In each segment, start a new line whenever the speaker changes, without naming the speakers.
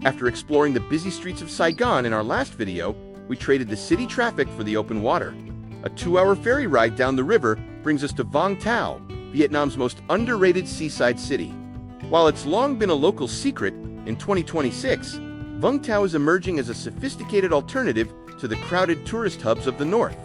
After exploring the busy streets of Saigon in our last video, we traded the city traffic for the open water. A 2-hour ferry ride down the river brings us to Vung Tau, Vietnam's most underrated seaside city. While it's long been a local secret, in 2026, Vung Tau is emerging as a sophisticated alternative to the crowded tourist hubs of the north.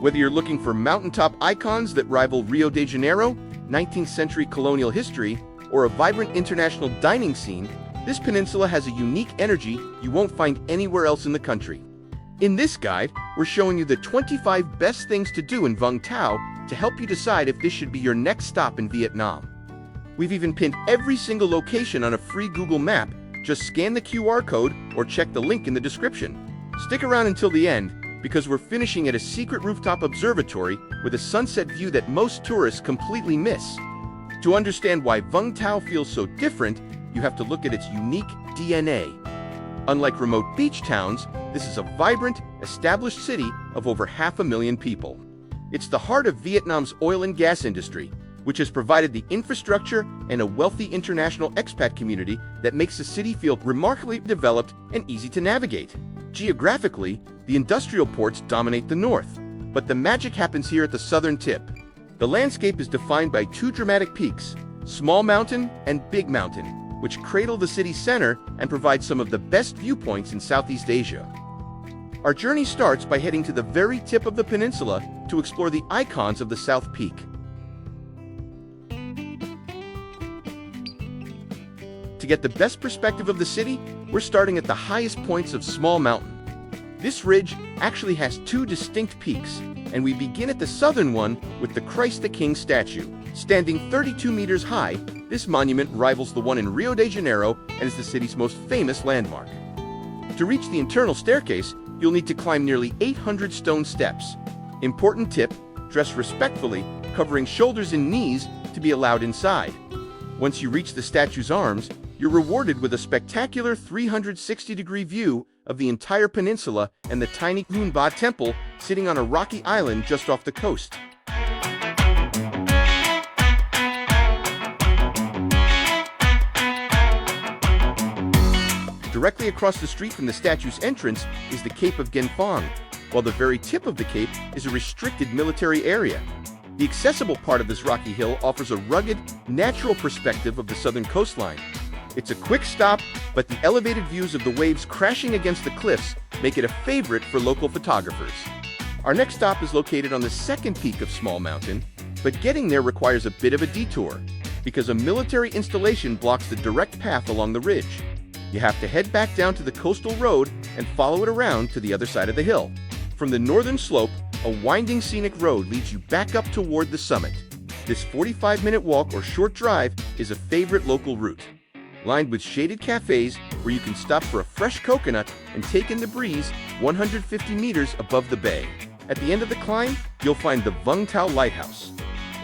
Whether you're looking for mountaintop icons that rival Rio de Janeiro, 19th century colonial history, or a vibrant international dining scene, this peninsula has a unique energy you won't find anywhere else in the country. In this guide, we're showing you the 25 best things to do in Vung Tau to help you decide if this should be your next stop in Vietnam. We've even pinned every single location on a free Google map. Just scan the QR code or check the link in the description. Stick around until the end, because we're finishing at a secret rooftop observatory with a sunset view that most tourists completely miss. To understand why Vung Tau feels so different, you have to look at its unique DNA. Unlike remote beach towns, this is a vibrant, established city of over 500,000 people. It's the heart of Vietnam's oil and gas industry, which has provided the infrastructure and a wealthy international expat community that makes the city feel remarkably developed and easy to navigate. Geographically, the industrial ports dominate the north, but the magic happens here at the southern tip. The landscape is defined by 2 dramatic peaks, Small Mountain and Big Mountain, which cradle the city's center and provide some of the best viewpoints in Southeast Asia. Our journey starts by heading to the very tip of the peninsula to explore the icons of the South Peak. To get the best perspective of the city, we're starting at the highest points of Small Mountain. This ridge actually has 2 distinct peaks, and we begin at the southern one with the Christ the King statue. Standing 32 meters high, this monument rivals the one in Rio de Janeiro and is the city's most famous landmark. To reach the internal staircase, you'll need to climb nearly 800 stone steps. Important tip, dress respectfully, covering shoulders and knees to be allowed inside. Once you reach the statue's arms, you're rewarded with a spectacular 360-degree view of the entire peninsula and the tiny Hun Ba temple sitting on a rocky island just off the coast. Directly across the street from the statue's entrance is the Cape of Gen Phong, while the very tip of the cape is a restricted military area. The accessible part of this rocky hill offers a rugged, natural perspective of the southern coastline. It's a quick stop, but the elevated views of the waves crashing against the cliffs make it a favorite for local photographers. Our next stop is located on the second peak of Small Mountain, but getting there requires a bit of a detour, because a military installation blocks the direct path along the ridge. You have to head back down to the coastal road and follow it around to the other side of the hill. From the northern slope, a winding scenic road leads you back up toward the summit. This 45-minute walk or short drive is a favorite local route, lined with shaded cafes where you can stop for a fresh coconut and take in the breeze 150 meters above the bay. At the end of the climb, you'll find the Vung Tau Lighthouse.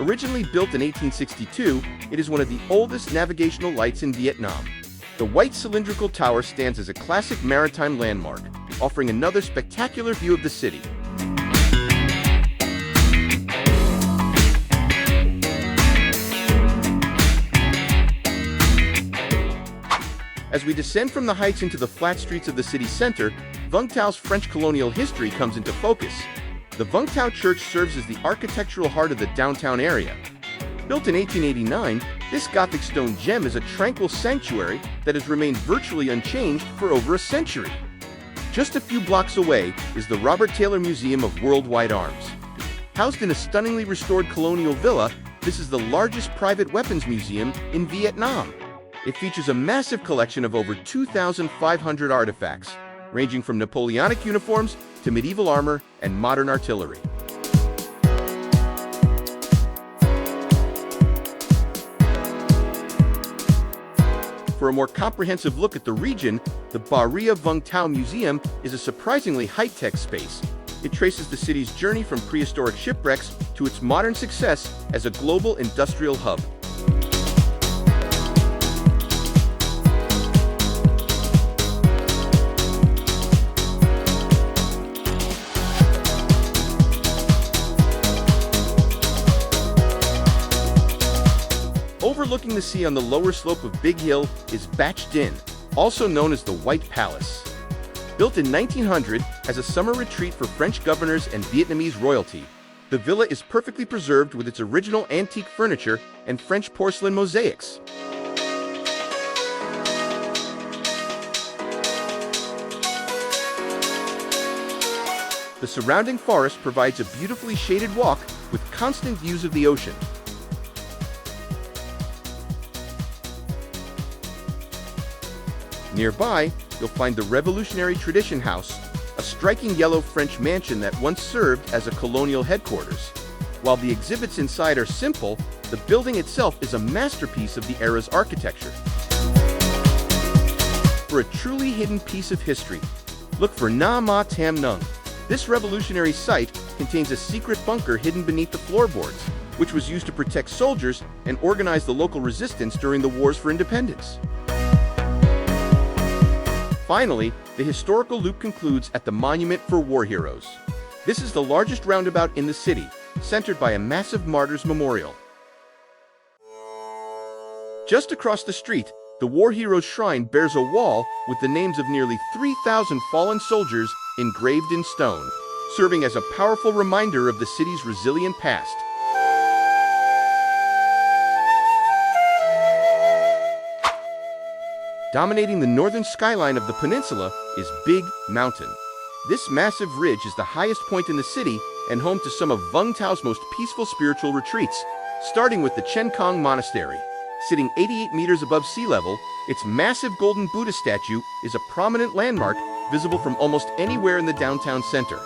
Originally built in 1862, it is one of the oldest navigational lights in Vietnam. The white cylindrical tower stands as a classic maritime landmark, offering another spectacular view of the city. As we descend from the heights into the flat streets of the city center, Vung Tau's French colonial history comes into focus. The Vung Tau Church serves as the architectural heart of the downtown area. Built in 1889, this Gothic stone gem is a tranquil sanctuary that has remained virtually unchanged for over a century. Just a few blocks away is the Robert Taylor Museum of Worldwide Arms. Housed in a stunningly restored colonial villa, this is the largest private weapons museum in Vietnam. It features a massive collection of over 2,500 artifacts, ranging from Napoleonic uniforms to medieval armor and modern artillery. For a more comprehensive look at the region, the Barria Vung Tau Museum is a surprisingly high-tech space. It traces the city's journey from prehistoric shipwrecks to its modern success as a global industrial hub. Overlooking the sea on the lower slope of Big Hill is Bac Din, also known as the White Palace. Built in 1900 as a summer retreat for French governors and Vietnamese royalty, the villa is perfectly preserved with its original antique furniture and French porcelain mosaics. The surrounding forest provides a beautifully shaded walk with constant views of the ocean. Nearby, you'll find the Revolutionary Tradition House, a striking yellow French mansion that once served as a colonial headquarters. While the exhibits inside are simple, the building itself is a masterpiece of the era's architecture. For a truly hidden piece of history, look for Na Ma Tam Nung. This revolutionary site contains a secret bunker hidden beneath the floorboards, which was used to protect soldiers and organize the local resistance during the Wars for Independence. Finally, the historical loop concludes at the Monument for War Heroes. This is the largest roundabout in the city, centered by a massive martyrs memorial. Just across the street, the War Heroes Shrine bears a wall with the names of nearly 3,000 fallen soldiers engraved in stone, serving as a powerful reminder of the city's resilient past. Dominating the northern skyline of the peninsula is Big Mountain. This massive ridge is the highest point in the city and home to some of Vung Tau's most peaceful spiritual retreats, starting with the Chen Kong Monastery. Sitting 88 meters above sea level, its massive golden Buddha statue is a prominent landmark visible from almost anywhere in the downtown center.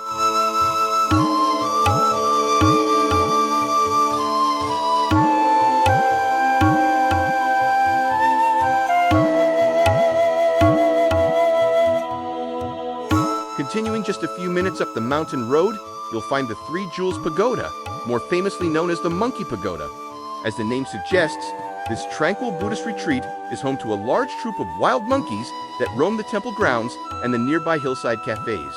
Continuing just a few minutes up the mountain road, you'll find the Three Jewels Pagoda, more famously known as the Monkey Pagoda. As the name suggests, this tranquil Buddhist retreat is home to a large troop of wild monkeys that roam the temple grounds and the nearby hillside cafes.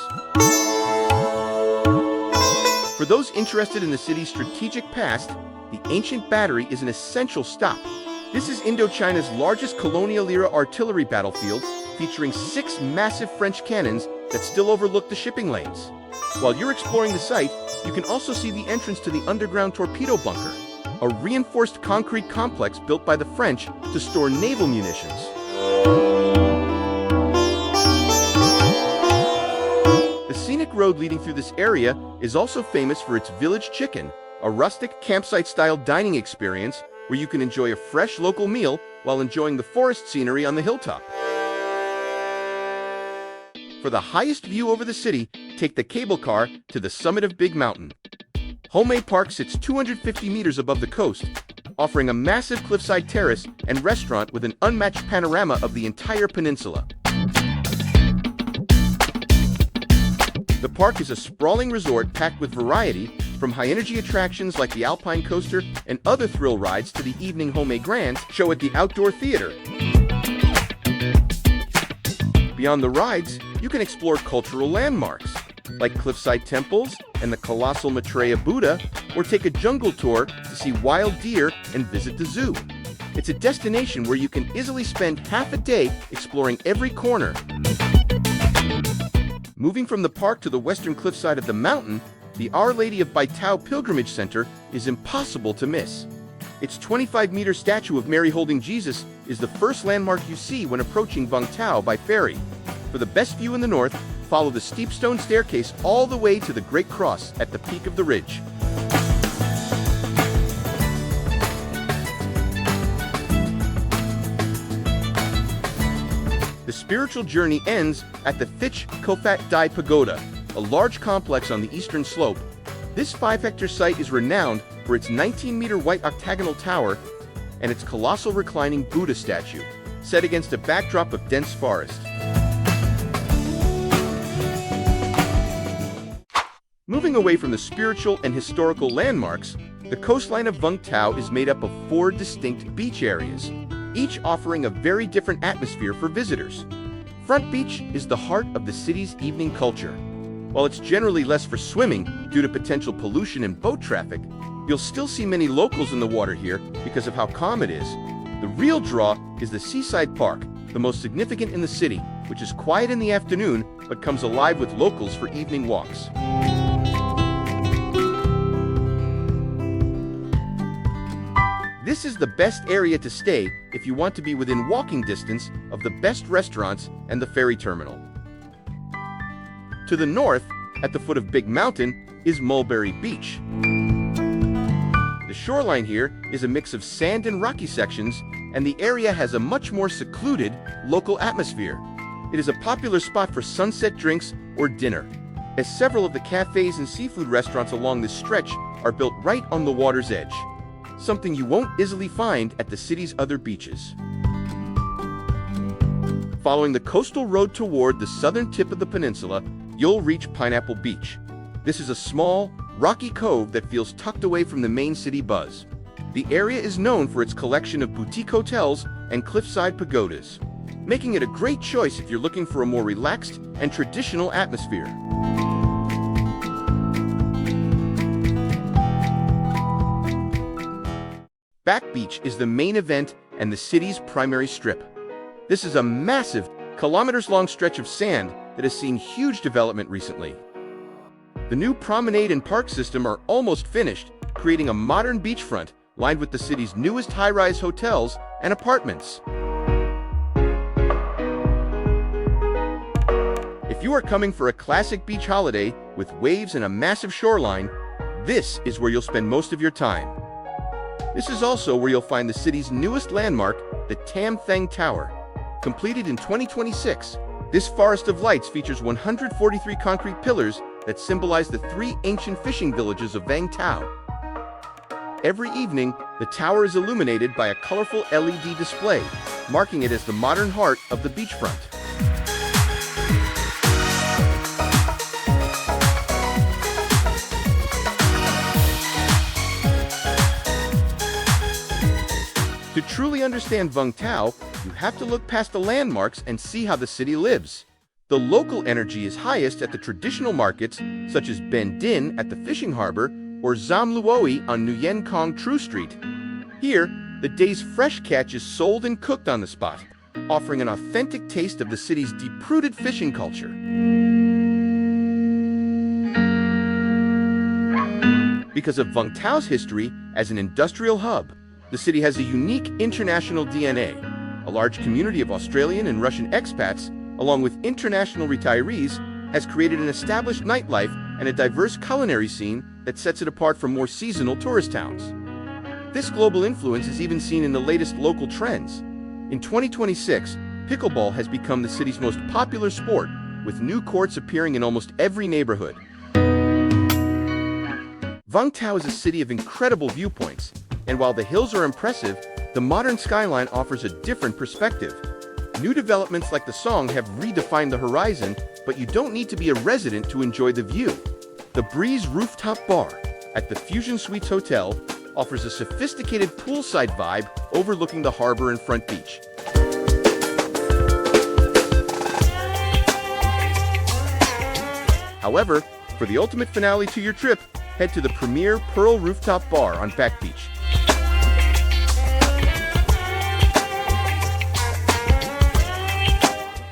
For those interested in the city's strategic past, the ancient battery is an essential stop. This is Indochina's largest colonial-era artillery battlefield, featuring 6 massive French cannons that still overlook the shipping lanes. While you're exploring the site, you can also see the entrance to the underground torpedo bunker, a reinforced concrete complex built by the French to store naval munitions. The scenic road leading through this area is also famous for its village chicken, a rustic campsite-style dining experience where you can enjoy a fresh local meal while enjoying the forest scenery on the hilltop. For the highest view over the city, take the cable car to the summit of Big Mountain. Ho Chi Minh Park sits 250 meters above the coast, offering a massive cliffside terrace and restaurant with an unmatched panorama of the entire peninsula. The park is a sprawling resort packed with variety, from high-energy attractions like the Alpine Coaster and other thrill rides to the evening Ho Chi Minh Grand show at the Outdoor Theater. Beyond the rides, you can explore cultural landmarks, like cliffside temples and the colossal Maitreya Buddha, or take a jungle tour to see wild deer and visit the zoo. It's a destination where you can easily spend half a day exploring every corner. Moving from the park to the western cliffside of the mountain, the Our Lady of Bai Tao Pilgrimage Center is impossible to miss. Its 25-meter statue of Mary holding Jesus is the first landmark you see when approaching Vung Tau by ferry. For the best view in the north, follow the steep stone staircase all the way to the Great Cross at the peak of the ridge. The spiritual journey ends at the Thich Kofat Dai Pagoda, a large complex on the eastern slope. This 5-hectare site is renowned for its 19-meter white octagonal tower and its colossal reclining Buddha statue, set against a backdrop of dense forest. Moving away from the spiritual and historical landmarks, the coastline of Vung Tau is made up of 4 distinct beach areas, each offering a very different atmosphere for visitors. Front Beach is the heart of the city's evening culture. While it's generally less for swimming due to potential pollution and boat traffic, you'll still see many locals in the water here because of how calm it is. The real draw is the Seaside Park, the most significant in the city, which is quiet in the afternoon but comes alive with locals for evening walks. This is the best area to stay if you want to be within walking distance of the best restaurants and the ferry terminal. To the north, at the foot of Big Mountain, is Mulberry Beach. The shoreline here is a mix of sand and rocky sections, and the area has a much more secluded, local atmosphere. It is a popular spot for sunset drinks or dinner, as several of the cafes and seafood restaurants along this stretch are built right on the water's edge, something you won't easily find at the city's other beaches. Following the coastal road toward the southern tip of the peninsula, you'll reach Pineapple Beach. This is a small, rocky cove that feels tucked away from the main city buzz. The area is known for its collection of boutique hotels and cliffside pagodas, making it a great choice if you're looking for a more relaxed and traditional atmosphere. Back Beach is the main event and the city's primary strip. This is a massive, kilometers-long stretch of sand that has seen huge development recently. The new promenade and park system are almost finished, creating a modern beachfront lined with the city's newest high-rise hotels and apartments. If you are coming for a classic beach holiday with waves and a massive shoreline, this is where you'll spend most of your time. This is also where you'll find the city's newest landmark, the Tam Thang Tower. Completed in 2026, this forest of lights features 143 concrete pillars that symbolize the three ancient fishing villages of Vung Tau. Every evening, the tower is illuminated by a colorful LED display, marking it as the modern heart of the beachfront. To truly understand Vung Tau, you have to look past the landmarks and see how the city lives. The local energy is highest at the traditional markets, such as Ben Din at the fishing harbor or Zam Luoi on Nguyen Kong True Street. Here, the day's fresh catch is sold and cooked on the spot, offering an authentic taste of the city's deep-rooted fishing culture. Because of Vung Tau's history as an industrial hub, the city has a unique international DNA. A large community of Australian and Russian expats, along with international retirees, has created an established nightlife and a diverse culinary scene that sets it apart from more seasonal tourist towns. This global influence is even seen in the latest local trends. In 2026, pickleball has become the city's most popular sport, with new courts appearing in almost every neighborhood. Vung Tau is a city of incredible viewpoints, and while the hills are impressive, the modern skyline offers a different perspective. New developments like the Song have redefined the horizon, but you don't need to be a resident to enjoy the view. The Breeze Rooftop Bar at the Fusion Suites Hotel offers a sophisticated poolside vibe overlooking the harbor and front beach. However, for the ultimate finale to your trip, head to the premier Pearl Rooftop Bar on Back Beach.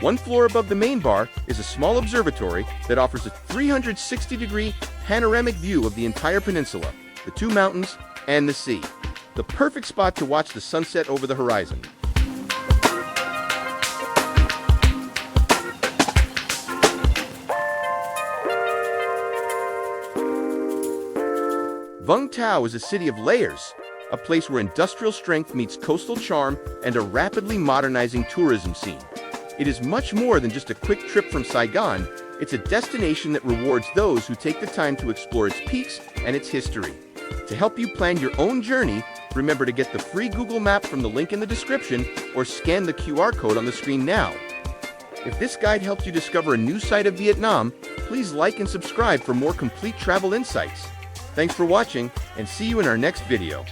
One floor above the main bar is a small observatory that offers a 360-degree panoramic view of the entire peninsula, the two mountains, and the sea. The perfect spot to watch the sunset over the horizon. Vung Tau is a city of layers, a place where industrial strength meets coastal charm and a rapidly modernizing tourism scene. It is much more than just a quick trip from Saigon. It's a destination that rewards those who take the time to explore its peaks and its history. To help you plan your own journey, remember to get the free Google map from the link in the description or scan the QR code on the screen now. If this guide helped you discover a new side of Vietnam, please like and subscribe for more complete travel insights. Thanks for watching, and see you in our next video.